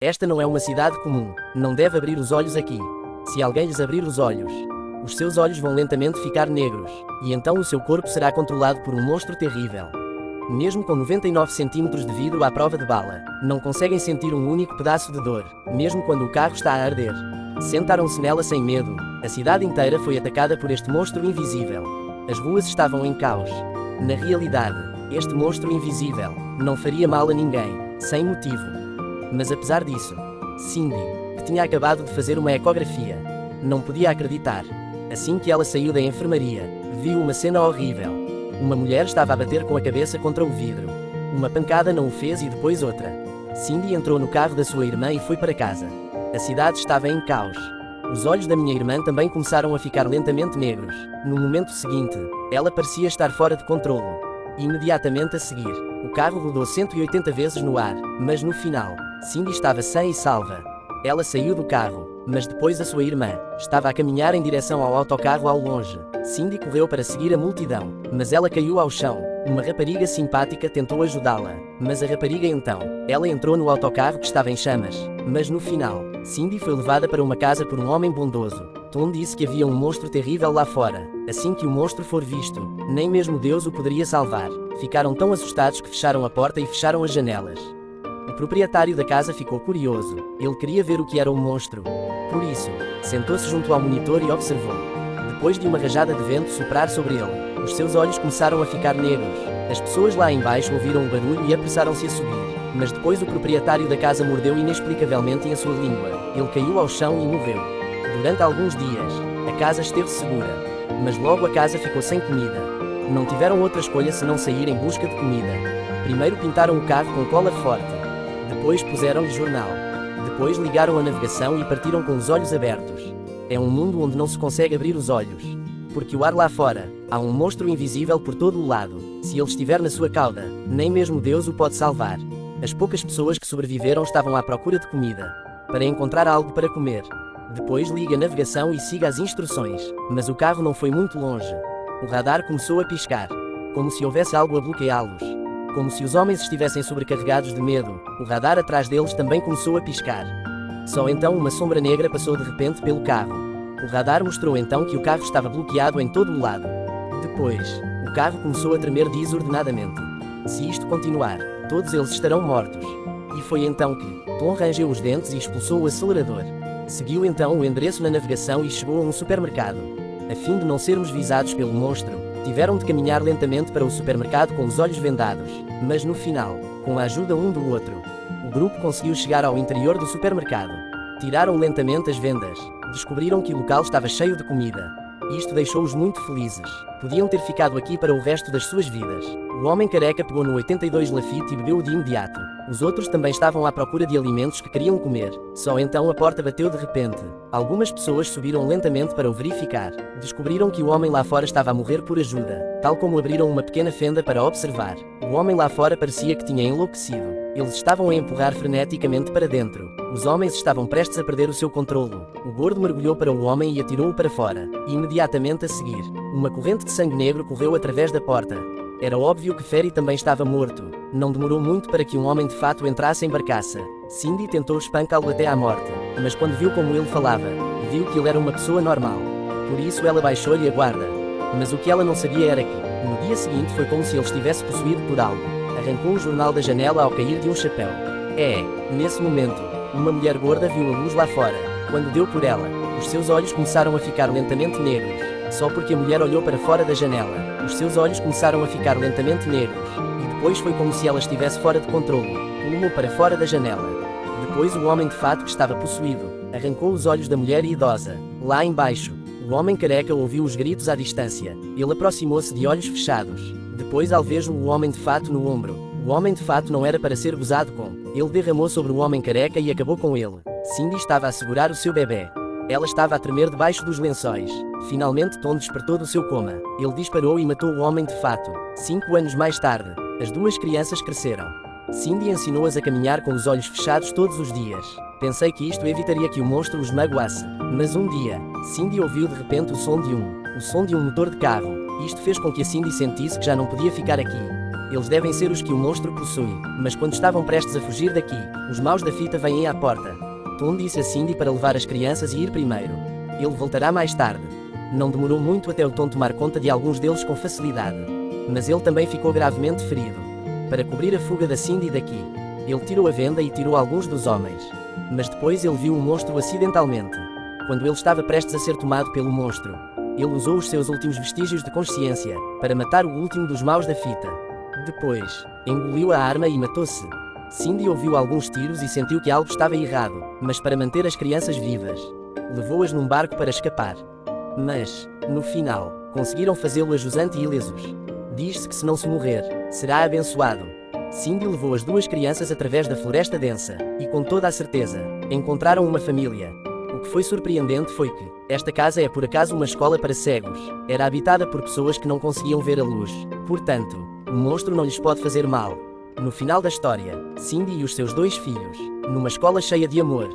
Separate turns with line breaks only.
Esta não é uma cidade comum. Não deve abrir os olhos aqui. Se alguém lhes abrir os olhos, os seus olhos vão lentamente ficar negros, e então o seu corpo será controlado por um monstro terrível. Mesmo com 99 centímetros de vidro à prova de bala, não conseguem sentir um único pedaço de dor, mesmo quando o carro está a arder. Sentaram-se nela sem medo. A cidade inteira foi atacada por este monstro invisível. As ruas estavam em caos. Na realidade, este monstro invisível não faria mal a ninguém, sem motivo. Mas apesar disso, Cindy, que tinha acabado de fazer uma ecografia, não podia acreditar. Assim que ela saiu da enfermaria, viu uma cena horrível. Uma mulher estava a bater com a cabeça contra o vidro. Uma pancada não o fez e depois outra. Cindy entrou no carro da sua irmã e foi para casa. A cidade estava em caos. Os olhos da minha irmã também começaram a ficar lentamente negros. No momento seguinte, ela parecia estar fora de controlo. Imediatamente a seguir, o carro rodou 180 vezes no ar, mas no final, Cindy estava sã e salva. Ela saiu do carro, mas depois a sua irmã estava a caminhar em direção ao autocarro ao longe. Cindy correu para seguir a multidão, mas ela caiu ao chão. Uma rapariga simpática tentou ajudá-la, mas a rapariga então, ela entrou no autocarro que estava em chamas. Mas no final, Cindy foi levada para uma casa por um homem bondoso. Tom disse que havia um monstro terrível lá fora. Assim que o monstro for visto, nem mesmo Deus o poderia salvar. Ficaram tão assustados que fecharam a porta e fecharam as janelas. O proprietário da casa ficou curioso. Ele queria ver o que era o monstro. Por isso, sentou-se junto ao monitor e observou. Depois de uma rajada de vento soprar sobre ele, os seus olhos começaram a ficar negros. As pessoas lá embaixo ouviram o barulho e apressaram-se a subir. Mas depois o proprietário da casa mordeu inexplicavelmente em sua língua. Ele caiu ao chão e morreu. Durante alguns dias, a casa esteve segura. Mas logo a casa ficou sem comida. Não tiveram outra escolha senão sair em busca de comida. Primeiro pintaram o carro com cola forte. Depois puseram-lhe jornal. Depois ligaram a navegação e partiram com os olhos abertos. É um mundo onde não se consegue abrir os olhos. Porque o ar lá fora, há um monstro invisível por todo o lado. Se ele estiver na sua cauda, nem mesmo Deus o pode salvar. As poucas pessoas que sobreviveram estavam à procura de comida, para encontrar algo para comer. Depois ligue a navegação e siga as instruções. Mas o carro não foi muito longe. O radar começou a piscar, como se houvesse algo a bloqueá-los. Como se os homens estivessem sobrecarregados de medo, o radar atrás deles também começou a piscar. Só então uma sombra negra passou de repente pelo carro. O radar mostrou então que o carro estava bloqueado em todo o lado. Depois, o carro começou a tremer desordenadamente. Se isto continuar, todos eles estarão mortos. E foi então que Tom rangeu os dentes e expulsou o acelerador. Seguiu então o endereço na navegação e chegou a um supermercado. A fim de não sermos visados pelo monstro, tiveram de caminhar lentamente para o supermercado com os olhos vendados. Mas no final, com a ajuda um do outro, o grupo conseguiu chegar ao interior do supermercado. Tiraram lentamente as vendas. Descobriram que o local estava cheio de comida. Isto deixou-os muito felizes. Podiam ter ficado aqui para o resto das suas vidas. O homem careca pegou no 82 Lafite e bebeu de imediato. Os outros também estavam à procura de alimentos que queriam comer. Só então a porta bateu de repente. Algumas pessoas subiram lentamente para o verificar. Descobriram que o homem lá fora estava a morrer por ajuda, tal como abriram uma pequena fenda para observar. O homem lá fora parecia que tinha enlouquecido. Eles estavam a empurrar freneticamente para dentro. Os homens estavam prestes a perder o seu controlo. O gordo mergulhou para o homem e atirou-o para fora. E imediatamente a seguir, uma corrente de sangue negro correu através da porta. Era óbvio que Ferry também estava morto. Não demorou muito para que um homem de fato entrasse em barcaça. Cindy tentou espancá-lo até à morte, mas quando viu como ele falava, viu que ele era uma pessoa normal. Por isso ela baixou-lhe a guarda. Mas o que ela não sabia era que, no dia seguinte foi como se ele estivesse possuído por algo. Arrancou o jornal da janela ao cair de um chapéu. Nesse momento, uma mulher gorda viu a luz lá fora. Quando deu por ela, os seus olhos começaram a ficar lentamente negros. Só porque a mulher olhou para fora da janela, os seus olhos começaram a ficar lentamente negros. E depois foi como se ela estivesse fora de controlo. Pulou para fora da janela. Depois o homem de fato que estava possuído arrancou os olhos da mulher idosa. Lá embaixo, o homem careca ouviu os gritos à distância. Ele aproximou-se de olhos fechados. Depois alvejou o homem de fato no ombro. O homem de fato não era para ser gozado com. Ele derramou sobre o homem careca e acabou com ele. Cindy estava a segurar o seu bebê. Ela estava a tremer debaixo dos lençóis. Finalmente Tom despertou do seu coma. Ele disparou e matou o homem de fato. 5 anos mais tarde, as duas crianças cresceram. Cindy ensinou-as a caminhar com os olhos fechados todos os dias. Pensei que isto evitaria que o monstro os magoasse. Mas um dia, Cindy ouviu de repente o som de um motor de carro. Isto fez com que a Cindy sentisse que já não podia ficar aqui. Eles devem ser os que o monstro possui. Mas quando estavam prestes a fugir daqui, os maus da fita vêm à porta. Tom disse a Cindy para levar as crianças e ir primeiro. Ele voltará mais tarde. Não demorou muito até o Tom tomar conta de alguns deles com facilidade. Mas ele também ficou gravemente ferido. Para cobrir a fuga da Cindy daqui, ele tirou a venda e tirou alguns dos homens. Mas depois ele viu o monstro acidentalmente. Quando ele estava prestes a ser tomado pelo monstro, ele usou os seus últimos vestígios de consciência para matar o último dos maus da fita. Depois, engoliu a arma e matou-se. Cindy ouviu alguns tiros e sentiu que algo estava errado, mas para manter as crianças vivas, levou-as num barco para escapar. Mas, no final, conseguiram fazê-lo a jusante e ilesos. Diz-se que se não se morrer, será abençoado. Cindy levou as duas crianças através da floresta densa, e com toda a certeza, encontraram uma família. O que foi surpreendente foi que, esta casa é por acaso uma escola para cegos. Era habitada por pessoas que não conseguiam ver a luz. Portanto, o monstro não lhes pode fazer mal. No final da história, Cindy e os seus dois filhos, numa escola cheia de amor,